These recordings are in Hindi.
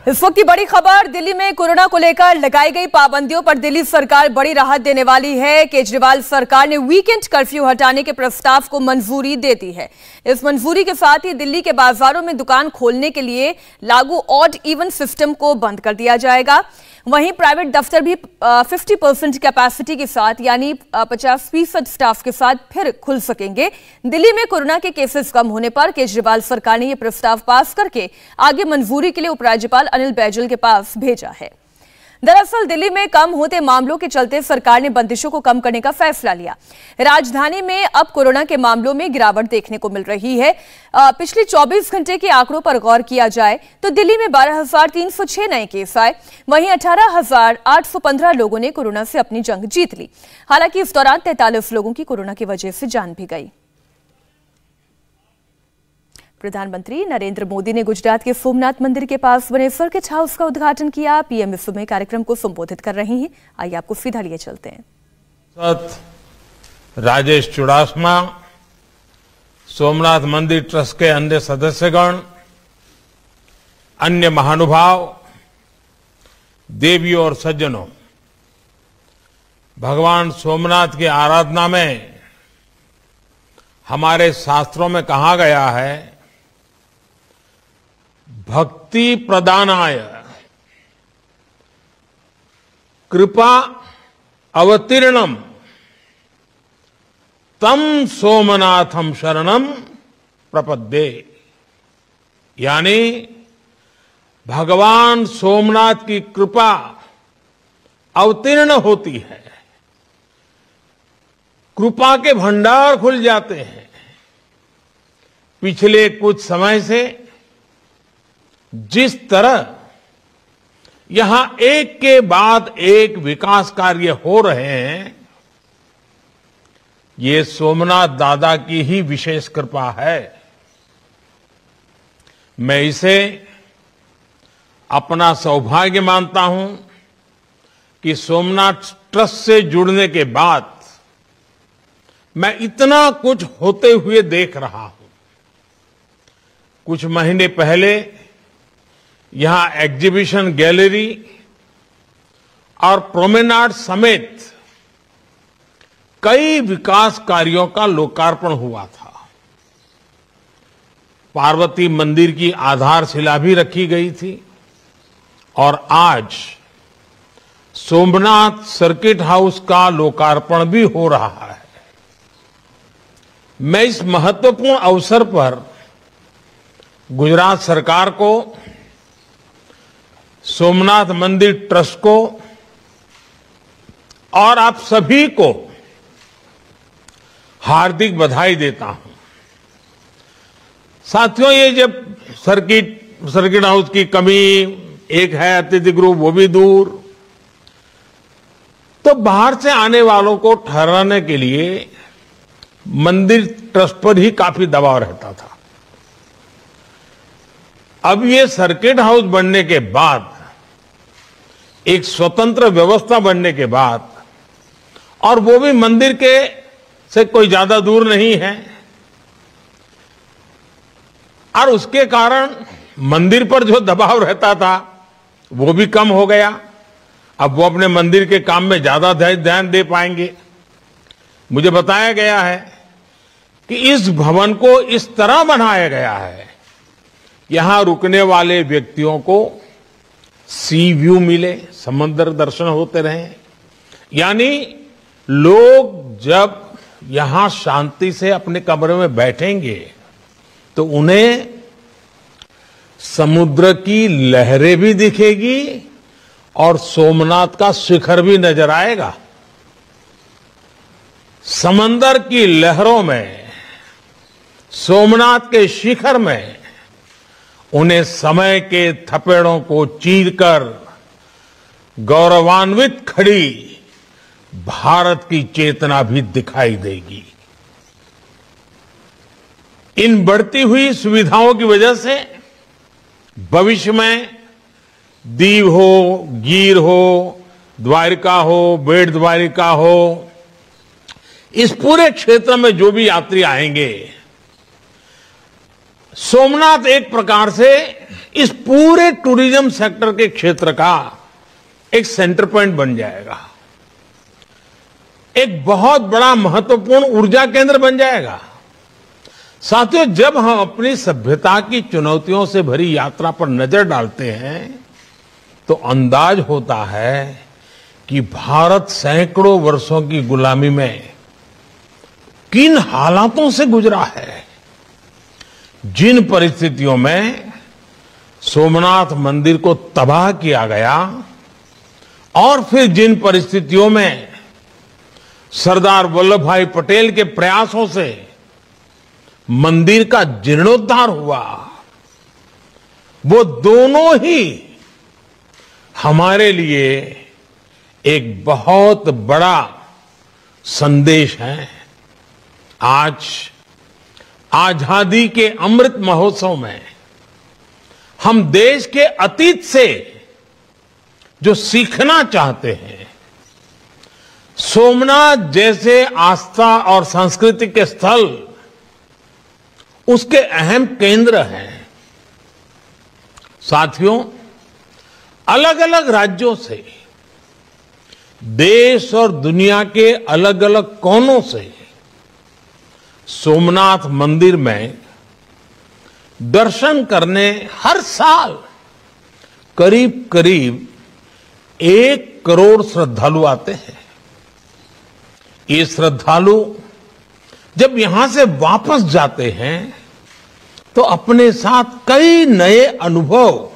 इस वक्त की बड़ी खबर, दिल्ली में कोरोना को लेकर लगाई गई पाबंदियों पर दिल्ली सरकार बड़ी राहत देने वाली है। केजरीवाल सरकार ने वीकेंड कर्फ्यू हटाने के प्रस्ताव को मंजूरी दे दी है। इस मंजूरी के साथ ही दिल्ली के बाजारों में दुकान खोलने के लिए लागू ऑड इवन सिस्टम को बंद कर दिया जाएगा। वहीं प्राइवेट दफ्तर भी 50% कैपेसिटी के साथ यानी 50% स्टाफ के साथ फिर खुल सकेंगे। दिल्ली में कोरोना के केसेस कम होने पर केजरीवाल सरकार ने यह प्रस्ताव पास करके आगे मंजूरी के लिए उपराज्यपाल अनिल बैजल के पास भेजा है। दरअसल दिल्ली में कम होते मामलों के चलते सरकार ने बंदिशों को कम करने का फैसला लिया। राजधानी में अब कोरोना के मामलों में गिरावट देखने को मिल रही है। पिछले 24 घंटे के आंकड़ों पर गौर किया जाए तो दिल्ली में 12,306 नए केस आए। वहीं 18,815 लोगों ने कोरोना से अपनी जंग जीत ली। हालांकि इस दौरान 43 लोगों की कोरोना की वजह से जान भी गई। प्रधानमंत्री नरेंद्र मोदी ने गुजरात के सोमनाथ मंदिर के पास बने सर्किट हाउस का उद्घाटन किया। पीएम इस समय कार्यक्रम को संबोधित कर रहे हैं। आइए आपको सीधा लिए चलते हैं। राजेश चुड़ासमा, सोमनाथ मंदिर ट्रस्ट के अन्य सदस्यगण, अन्य महानुभाव, देवियों और सज्जनों, भगवान सोमनाथ की आराधना में हमारे शास्त्रों में कहा गया है, भक्ति प्रदानाय कृपा अवतीर्णम तम सोमनाथम शरणम प्रपद्ये। यानी भगवान सोमनाथ की कृपा अवतीर्ण होती है, कृपा के भंडार खुल जाते हैं। पिछले कुछ समय से जिस तरह यहां एक के बाद एक विकास कार्य हो रहे हैं, ये सोमनाथ दादा की ही विशेष कृपा है। मैं इसे अपना सौभाग्य मानता हूं कि सोमनाथ ट्रस्ट से जुड़ने के बाद मैं इतना कुछ होते हुए देख रहा हूं। कुछ महीने पहले यहां एग्जीबिशन गैलरी और प्रोमेनाड समेत कई विकास कार्यों का लोकार्पण हुआ था। पार्वती मंदिर की आधारशिला भी रखी गई थी और आज सोमनाथ सर्किट हाउस का लोकार्पण भी हो रहा है। मैं इस महत्वपूर्ण अवसर पर गुजरात सरकार को, सोमनाथ मंदिर ट्रस्ट को और आप सभी को हार्दिक बधाई देता हूं। साथियों, ये जब सर्किट हाउस की कमी एक है, अतिथि गृह वो भी दूर, तो बाहर से आने वालों को ठहराने के लिए मंदिर ट्रस्ट पर ही काफी दबाव रहता था। अब ये सर्किट हाउस बनने के बाद, एक स्वतंत्र व्यवस्था बनने के बाद, और वो भी मंदिर के से कोई ज्यादा दूर नहीं है, और उसके कारण मंदिर पर जो दबाव रहता था वो भी कम हो गया। अब वो अपने मंदिर के काम में ज्यादा ध्यान दे पाएंगे। मुझे बताया गया है कि इस भवन को इस तरह बनाया गया है, यहां रुकने वाले व्यक्तियों को सी व्यू मिले, समंदर दर्शन होते रहे। यानी लोग जब यहां शांति से अपने कमरे में बैठेंगे तो उन्हें समुद्र की लहरें भी दिखेगी और सोमनाथ का शिखर भी नजर आएगा। समंदर की लहरों में, सोमनाथ के शिखर में उन्हें समय के थपेड़ों को चीरकर गौरवान्वित खड़ी भारत की चेतना भी दिखाई देगी। इन बढ़ती हुई सुविधाओं की वजह से भविष्य में दीव हो, गीर हो, द्वारिका हो, बेट द्वारिका हो, इस पूरे क्षेत्र में जो भी यात्री आएंगे, सोमनाथ एक प्रकार से इस पूरे टूरिज्म सेक्टर के क्षेत्र का एक सेंटर पॉइंट बन जाएगा, एक बहुत बड़ा महत्वपूर्ण ऊर्जा केंद्र बन जाएगा। साथियों, जब हम अपनी सभ्यता की चुनौतियों से भरी यात्रा पर नजर डालते हैं तो अंदाज होता है कि भारत सैकड़ों वर्षों की गुलामी में किन हालातों से गुजरा है। जिन परिस्थितियों में सोमनाथ मंदिर को तबाह किया गया और फिर जिन परिस्थितियों में सरदार वल्लभ भाई पटेल के प्रयासों से मंदिर का जीर्णोद्धार हुआ, वो दोनों ही हमारे लिए एक बहुत बड़ा संदेश है। आज आजादी के अमृत महोत्सव में हम देश के अतीत से जो सीखना चाहते हैं, सोमनाथ जैसे आस्था और संस्कृति के स्थल उसके अहम केंद्र हैं। साथियों, अलग अलग राज्यों से, देश और दुनिया के अलग अलग कोनों से सोमनाथ मंदिर में दर्शन करने हर साल करीब करीब 1 करोड़ श्रद्धालु आते हैं। ये श्रद्धालु जब यहां से वापस जाते हैं तो अपने साथ कई नए अनुभव,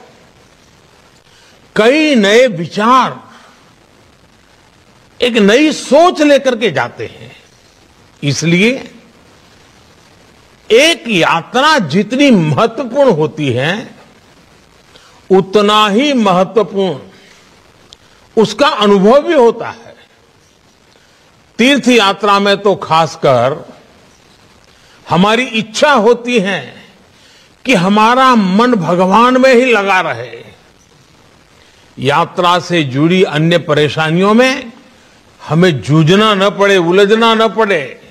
कई नए विचार, एक नई सोच लेकर के जाते हैं। इसलिए एक यात्रा जितनी महत्वपूर्ण होती है, उतना ही महत्वपूर्ण उसका अनुभव भी होता है। तीर्थ यात्रा में तो खासकर हमारी इच्छा होती है कि हमारा मन भगवान में ही लगा रहे। यात्रा से जुड़ी अन्य परेशानियों में हमें जूझना न पड़े, उलझना न पड़े।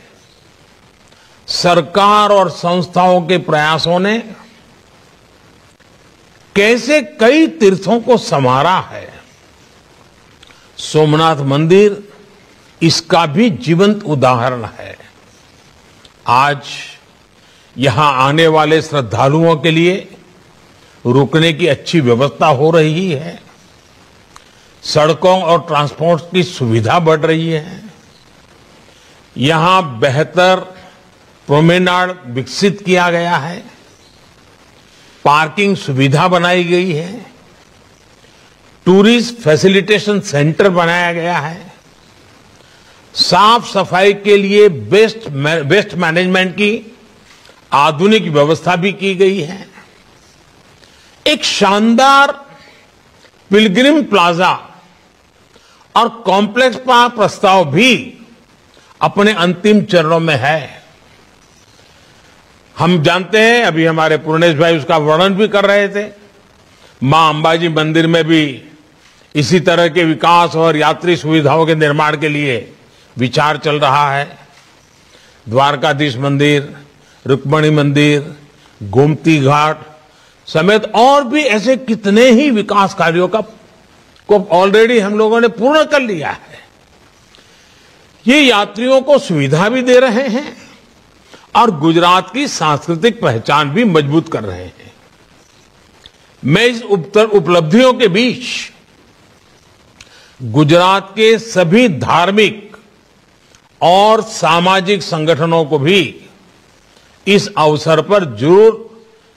सरकार और संस्थाओं के प्रयासों ने कैसे कई तीर्थों को संवारा है, सोमनाथ मंदिर इसका भी जीवंत उदाहरण है। आज यहां आने वाले श्रद्धालुओं के लिए रुकने की अच्छी व्यवस्था हो रही है, सड़कों और ट्रांसपोर्ट की सुविधा बढ़ रही है, यहां बेहतर प्रोमेनाड विकसित किया गया है, पार्किंग सुविधा बनाई गई है, टूरिस्ट फैसिलिटेशन सेंटर बनाया गया है, साफ सफाई के लिए वेस्ट मैनेजमेंट की आधुनिक व्यवस्था भी की गई है। एक शानदार पिलग्रिम प्लाजा और कॉम्प्लेक्स का प्रस्ताव भी अपने अंतिम चरणों में है। हम जानते हैं, अभी हमारे पूर्णेश भाई उसका वर्णन भी कर रहे थे, मां अंबाजी मंदिर में भी इसी तरह के विकास और यात्री सुविधाओं के निर्माण के लिए विचार चल रहा है। द्वारकाधीश मंदिर, रुक्मणी मंदिर, गोमती घाट समेत और भी ऐसे कितने ही विकास कार्यों को ऑलरेडी हम लोगों ने पूर्ण कर लिया है। ये यात्रियों को सुविधा भी दे रहे हैं और गुजरात की सांस्कृतिक पहचान भी मजबूत कर रहे हैं। मैं इस उपलब्धियों के बीच गुजरात के सभी धार्मिक और सामाजिक संगठनों को भी इस अवसर पर जरूर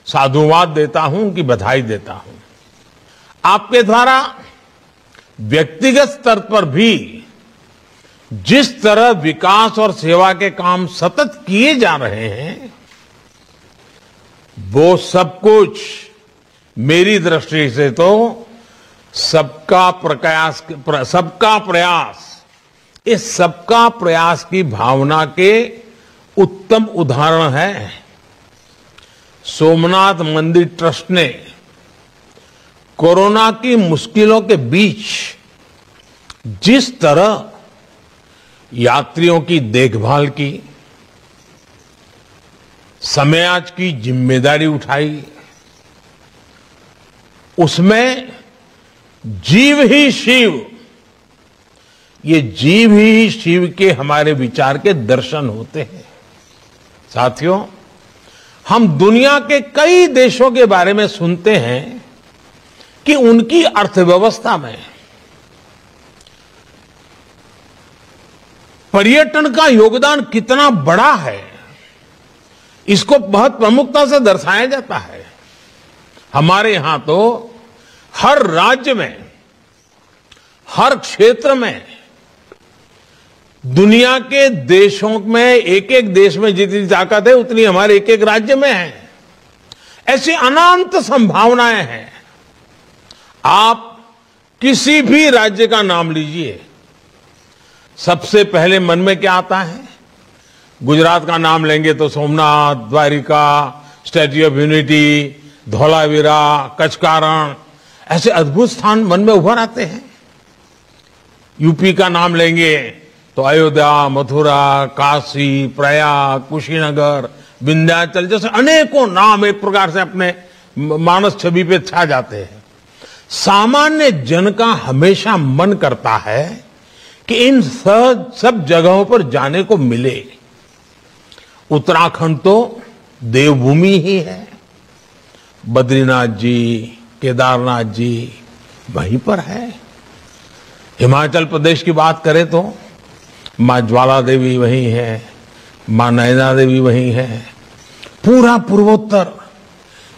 साधुवाद देता हूं, उनकी बधाई देता हूं। आपके द्वारा व्यक्तिगत स्तर पर भी जिस तरह विकास और सेवा के काम सतत किए जा रहे हैं, वो सब कुछ मेरी दृष्टि से तो सबका प्रयास, इस सबका प्रयास की भावना के उत्तम उदाहरण है। सोमनाथ मंदिर ट्रस्ट ने कोरोना की मुश्किलों के बीच जिस तरह यात्रियों की देखभाल की, समाज की जिम्मेदारी उठाई, उसमें जीव ही शिव, ये जीव ही शिव के हमारे विचार के दर्शन होते हैं। साथियों, हम दुनिया के कई देशों के बारे में सुनते हैं कि उनकी अर्थव्यवस्था में पर्यटन का योगदान कितना बड़ा है, इसको बहुत प्रमुखता से दर्शाया जाता है। हमारे यहां तो हर राज्य में, हर क्षेत्र में, दुनिया के देशों में, एक एक देश में जितनी ताकत है उतनी हमारे एक एक राज्य में है। ऐसी अनंत संभावनाएं हैं। आप किसी भी राज्य का नाम लीजिए, सबसे पहले मन में क्या आता है? गुजरात का नाम लेंगे तो Somnath, Dwarka, Statue of Unity, Dholavira, Kutch का रण, ऐसे अद्भुत स्थान मन में उभर आते हैं। यूपी का नाम लेंगे तो अयोध्या, मथुरा, काशी, प्रयाग, कुशीनगर, विंध्याचल जैसे अनेकों नाम एक प्रकार से अपने मानस छवि पे छा जाते हैं। सामान्य जन का हमेशा मन करता है कि इन सब जगहों पर जाने को मिले। उत्तराखंड तो देवभूमि ही है। बद्रीनाथ जी, केदारनाथ जी वहीं पर है। हिमाचल प्रदेश की बात करें तो मां ज्वाला देवी वहीं है, मां नैना देवी वहीं है। पूरा पूर्वोत्तर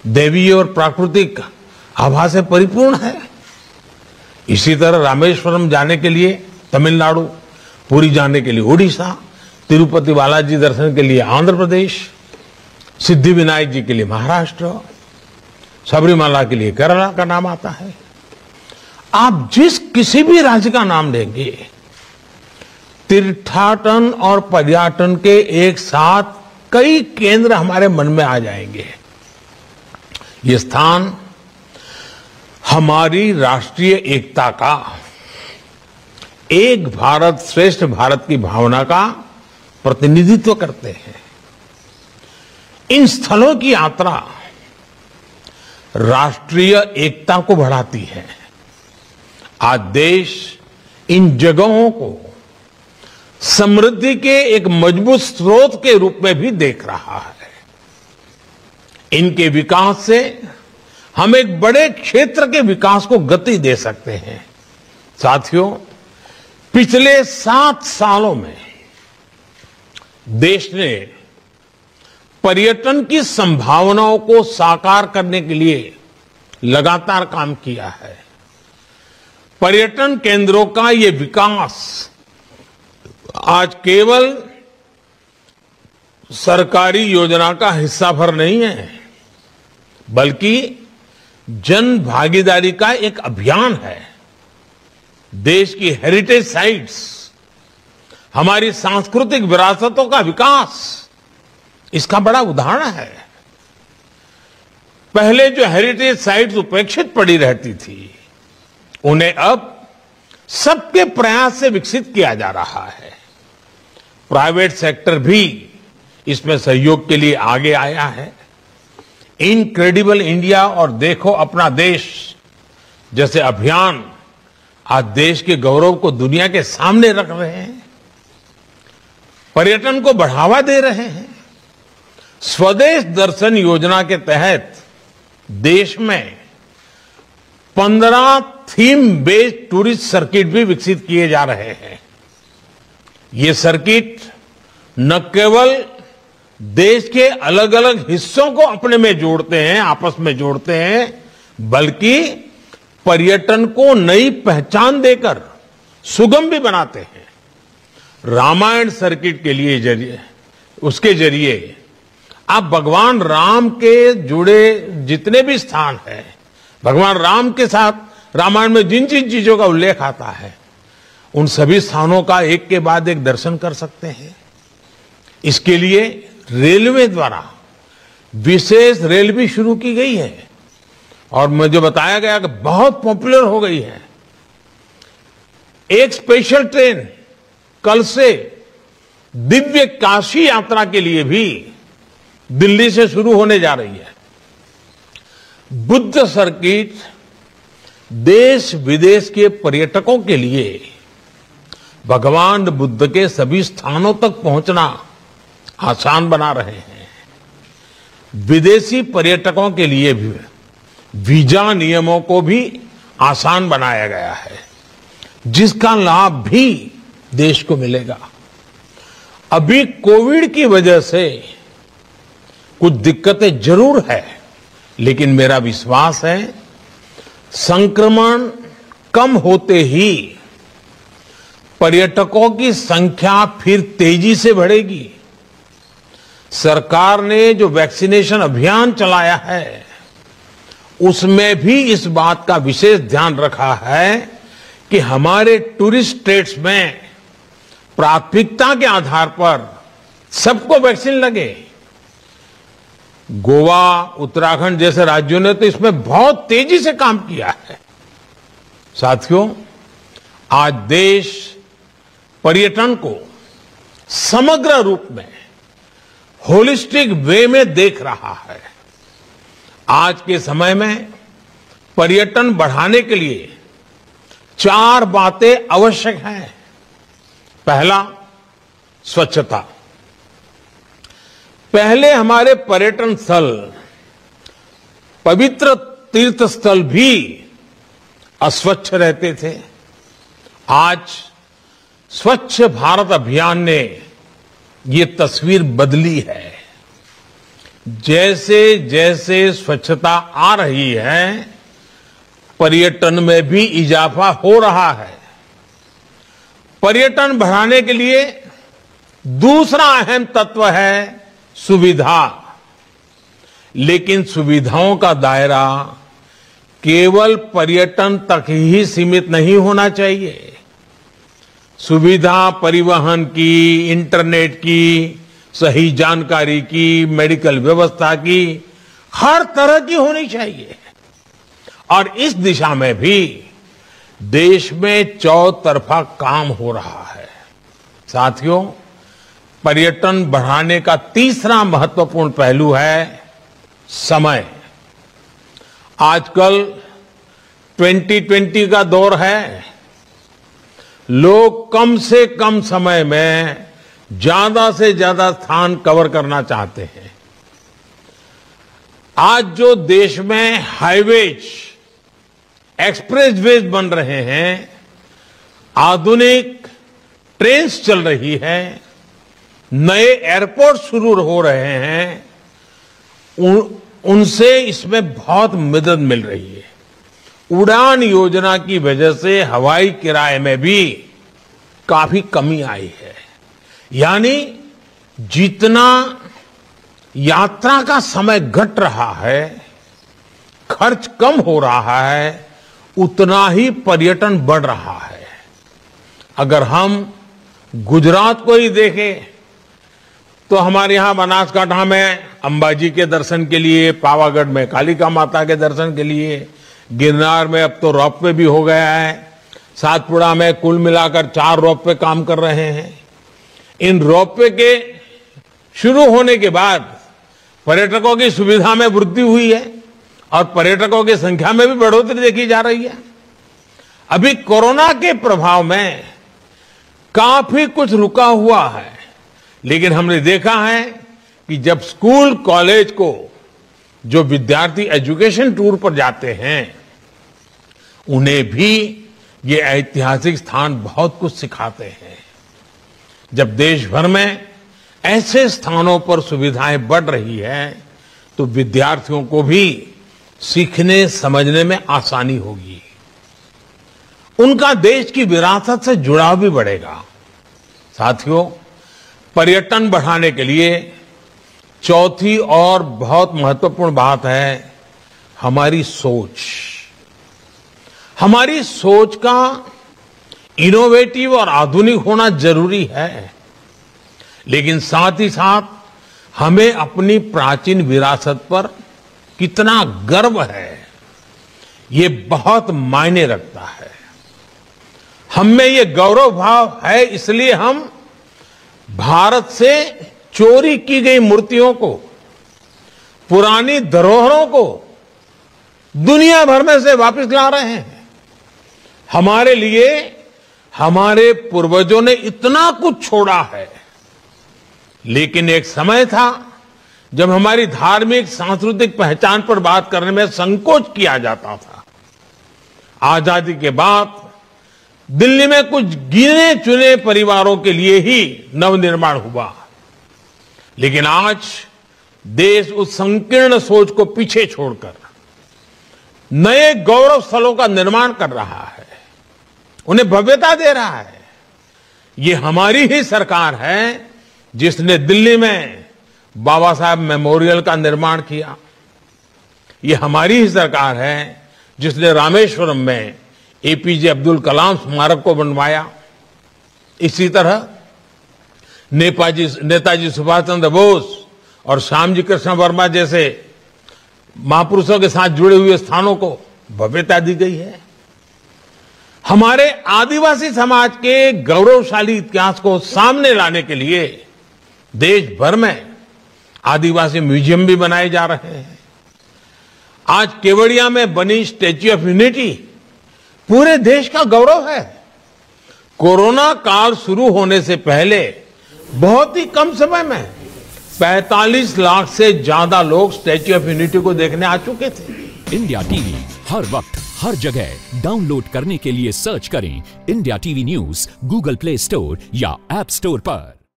देवी और प्राकृतिक आभा से परिपूर्ण है। इसी तरह रामेश्वरम जाने के लिए तमिलनाडु, पुरी जाने के लिए उड़ीसा, तिरुपति बालाजी दर्शन के लिए आंध्र प्रदेश, सिद्धि विनायक जी के लिए महाराष्ट्र, सबरीमाला के लिए केरला का नाम आता है। आप जिस किसी भी राज्य का नाम लेंगे, तीर्थाटन और पर्यटन के एक साथ कई केंद्र हमारे मन में आ जाएंगे। ये स्थान हमारी राष्ट्रीय एकता का, एक भारत श्रेष्ठ भारत की भावना का प्रतिनिधित्व करते हैं। इन स्थलों की यात्रा राष्ट्रीय एकता को बढ़ाती है। आज देश इन जगहों को समृद्धि के एक मजबूत स्रोत के रूप में भी देख रहा है। इनके विकास से हम एक बड़े क्षेत्र के विकास को गति दे सकते हैं। साथियों, पिछले 7 सालों में देश ने पर्यटन की संभावनाओं को साकार करने के लिए लगातार काम किया है। पर्यटन केंद्रों का ये विकास आज केवल सरकारी योजना का हिस्सा भर नहीं है, बल्कि जन भागीदारी का एक अभियान है। देश की हेरिटेज साइट्स, हमारी सांस्कृतिक विरासतों का विकास इसका बड़ा उदाहरण है। पहले जो हेरिटेज साइट्स उपेक्षित पड़ी रहती थी, उन्हें अब सबके प्रयास से विकसित किया जा रहा है। प्राइवेट सेक्टर भी इसमें सहयोग के लिए आगे आया है। इनक्रेडिबल इंडिया और देखो अपना देश जैसे अभियान आज देश के गौरव को दुनिया के सामने रख रहे हैं, पर्यटन को बढ़ावा दे रहे हैं। स्वदेश दर्शन योजना के तहत देश में 15 थीम बेस्ड टूरिस्ट सर्किट भी विकसित किए जा रहे हैं। ये सर्किट न केवल देश के अलग अलग हिस्सों को अपने में जोड़ते हैं, आपस में जोड़ते हैं, बल्कि पर्यटन को नई पहचान देकर सुगम भी बनाते हैं। रामायण सर्किट के लिए उसके जरिए आप भगवान राम के जुड़े जितने भी स्थान हैं, भगवान राम के साथ रामायण में जिन जिन चीजों का उल्लेख आता है, उन सभी स्थानों का एक के बाद एक दर्शन कर सकते हैं। इसके लिए रेलवे द्वारा विशेष रेल भी शुरू की गई है और मुझे बताया गया कि बहुत पॉपुलर हो गई है। एक स्पेशल ट्रेन कल से दिव्य काशी यात्रा के लिए भी दिल्ली से शुरू होने जा रही है। बुद्ध सर्किट देश विदेश के पर्यटकों के लिए भगवान बुद्ध के सभी स्थानों तक पहुंचना आसान बना रहे हैं। विदेशी पर्यटकों के लिए भी वीजा नियमों को भी आसान बनाया गया है, जिसका लाभ भी देश को मिलेगा। अभी कोविड की वजह से कुछ दिक्कतें जरूर है, लेकिन मेरा विश्वास है संक्रमण कम होते ही पर्यटकों की संख्या फिर तेजी से बढ़ेगी। सरकार ने जो वैक्सीनेशन अभियान चलाया है, उसमें भी इस बात का विशेष ध्यान रखा है कि हमारे टूरिस्ट स्टेट्स में प्राथमिकता के आधार पर सबको वैक्सीन लगे। गोवा, उत्तराखंड जैसे राज्यों ने तो इसमें बहुत तेजी से काम किया है। साथियों, आज देश पर्यटन को समग्र रूप में होलिस्टिक वे में देख रहा है। आज के समय में पर्यटन बढ़ाने के लिए 4 बातें आवश्यक हैं। पहला, स्वच्छता। पहले हमारे पर्यटन स्थल, पवित्र तीर्थ स्थल भी अस्वच्छ रहते थे। आज स्वच्छ भारत अभियान ने ये तस्वीर बदली है। जैसे जैसे स्वच्छता आ रही है, पर्यटन में भी इजाफा हो रहा है। पर्यटन बढ़ाने के लिए दूसरा अहम तत्व है सुविधा। लेकिन सुविधाओं का दायरा केवल पर्यटन तक ही सीमित नहीं होना चाहिए। सुविधा परिवहन की, इंटरनेट की, सही जानकारी की, मेडिकल व्यवस्था की, हर तरह की होनी चाहिए। और इस दिशा में भी देश में चौतरफा काम हो रहा है। साथियों, पर्यटन बढ़ाने का तीसरा महत्वपूर्ण पहलू है समय। आजकल 2020 का दौर है। लोग कम से कम समय में ज्यादा से ज्यादा स्थान कवर करना चाहते हैं। आज जो देश में हाईवेज, एक्सप्रेसवेज बन रहे हैं, आधुनिक ट्रेन्स चल रही है, नए एयरपोर्ट शुरू हो रहे हैं, उनसे इसमें बहुत मदद मिल रही है। उड़ान योजना की वजह से हवाई किराए में भी काफी कमी आई है। यानी जितना यात्रा का समय घट रहा है, खर्च कम हो रहा है, उतना ही पर्यटन बढ़ रहा है। अगर हम गुजरात को ही देखें तो हमारे यहां बनासकांठा में अंबाजी के दर्शन के लिए, पावागढ़ में कालिका माता के दर्शन के लिए, गिरनार में अब तो रोपवे भी हो गया है, सातपुड़ा में कुल मिलाकर 4 रोपवे काम कर रहे हैं। इन रोपवे के शुरू होने के बाद पर्यटकों की सुविधा में वृद्धि हुई है और पर्यटकों की संख्या में भी बढ़ोतरी देखी जा रही है। अभी कोरोना के प्रभाव में काफी कुछ रुका हुआ है, लेकिन हमने देखा है कि जब स्कूल कॉलेज को जो विद्यार्थी एजुकेशन टूर पर जाते हैं, उन्हें भी ये ऐतिहासिक स्थान बहुत कुछ सिखाते हैं। जब देश भर में ऐसे स्थानों पर सुविधाएं बढ़ रही है, तो विद्यार्थियों को भी सीखने समझने में आसानी होगी। उनका देश की विरासत से जुड़ाव भी बढ़ेगा। साथियों, पर्यटन बढ़ाने के लिए चौथी और बहुत महत्वपूर्ण बात है हमारी सोच। हमारी सोच का इनोवेटिव और आधुनिक होना जरूरी है, लेकिन साथ ही साथ हमें अपनी प्राचीन विरासत पर कितना गर्व है, ये बहुत मायने रखता है। हम में ये गौरव भाव है, इसलिए हम भारत से चोरी की गई मूर्तियों को, पुरानी धरोहरों को दुनिया भर में से वापस ला रहे हैं। हमारे लिए हमारे पूर्वजों ने इतना कुछ छोड़ा है, लेकिन एक समय था जब हमारी धार्मिक सांस्कृतिक पहचान पर बात करने में संकोच किया जाता था। आजादी के बाद दिल्ली में कुछ गिने चुने परिवारों के लिए ही नवनिर्माण हुआ, लेकिन आज देश उस संकीर्ण सोच को पीछे छोड़कर नए गौरव स्थलों का निर्माण कर रहा है, उन्हें भव्यता दे रहा है। ये हमारी ही सरकार है जिसने दिल्ली में बाबा साहब मेमोरियल का निर्माण किया। ये हमारी ही सरकार है जिसने रामेश्वरम में एपीजे अब्दुल कलाम स्मारक को बनवाया। इसी तरह नेताजी सुभाष चंद्र बोस और श्यामजी कृष्ण वर्मा जैसे महापुरुषों के साथ जुड़े हुए स्थानों को भव्यता दी गई है। हमारे आदिवासी समाज के गौरवशाली इतिहास को सामने लाने के लिए देश भर में आदिवासी म्यूजियम भी बनाए जा रहे हैं। आज केवड़िया में बनी स्टैच्यू ऑफ यूनिटी पूरे देश का गौरव है। कोरोना काल शुरू होने से पहले बहुत ही कम समय में 45 लाख से ज्यादा लोग स्टैच्यू ऑफ यूनिटी को देखने आ चुके थे। इंडिया टीवी हर वक्त हर जगह डाउनलोड करने के लिए सर्च करें India TV news Google play store या ऐप स्टोर पर।